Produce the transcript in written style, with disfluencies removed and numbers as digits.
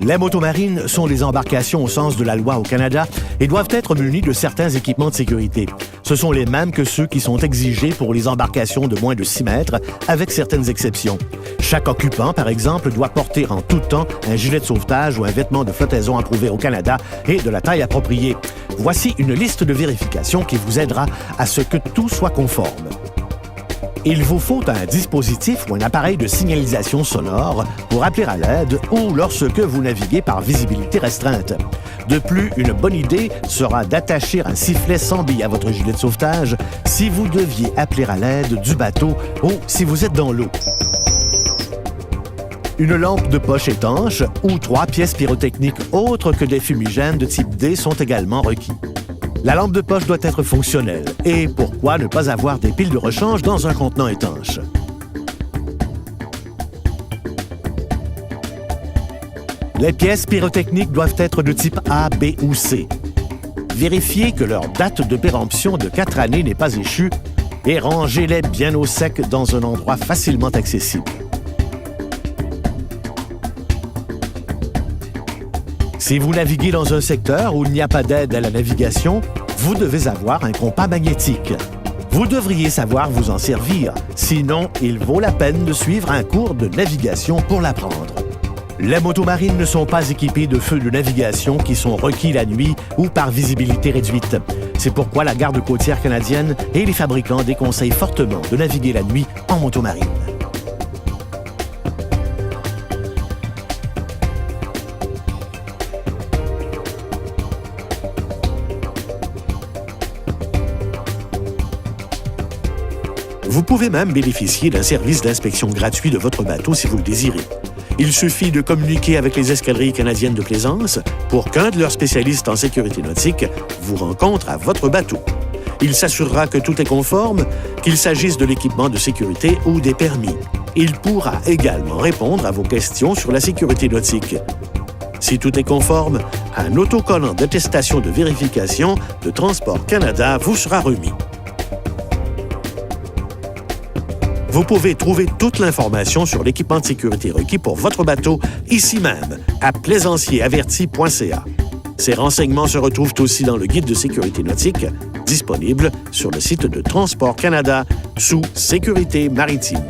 Les motomarines sont des embarcations au sens de la loi au Canada et doivent être munies de certains équipements de sécurité. Ce sont les mêmes que ceux qui sont exigés pour les embarcations de moins de 6 mètres, avec certaines exceptions. Chaque occupant, par exemple, doit porter en tout temps un gilet de sauvetage ou un vêtement de flottaison approuvé au Canada et de la taille appropriée. Voici une liste de vérifications qui vous aidera à ce que tout soit conforme. Il vous faut un dispositif ou un appareil de signalisation sonore pour appeler à l'aide ou lorsque vous naviguez par visibilité restreinte. De plus, une bonne idée sera d'attacher un sifflet sans bille à votre gilet de sauvetage si vous deviez appeler à l'aide du bateau ou si vous êtes dans l'eau. Une lampe de poche étanche ou 3 pièces pyrotechniques autres que des fumigènes de type D sont également requis. La lampe de poche doit être fonctionnelle. Et pourquoi ne pas avoir des piles de rechange dans un contenant étanche? Les pièces pyrotechniques doivent être de type A, B ou C. Vérifiez que leur date de péremption de 4 années n'est pas échue et rangez-les bien au sec dans un endroit facilement accessible. Si vous naviguez dans un secteur où il n'y a pas d'aide à la navigation, vous devez avoir un compas magnétique. Vous devriez savoir vous en servir, sinon il vaut la peine de suivre un cours de navigation pour l'apprendre. Les motomarines ne sont pas équipées de feux de navigation qui sont requis la nuit ou par visibilité réduite. C'est pourquoi la Garde côtière canadienne et les fabricants déconseillent fortement de naviguer la nuit en motomarine. Vous pouvez même bénéficier d'un service d'inspection gratuit de votre bateau si vous le désirez. Il suffit de communiquer avec les escadrilles canadiennes de plaisance pour qu'un de leurs spécialistes en sécurité nautique vous rencontre à votre bateau. Il s'assurera que tout est conforme, qu'il s'agisse de l'équipement de sécurité ou des permis. Il pourra également répondre à vos questions sur la sécurité nautique. Si tout est conforme, un autocollant d'attestation de vérification de Transport Canada vous sera remis. Vous pouvez trouver toute l'information sur l'équipement de sécurité requis pour votre bateau ici même, à plaisanciersaverti.ca. Ces renseignements se retrouvent aussi dans le guide de sécurité nautique, disponible sur le site de Transport Canada sous Sécurité maritime.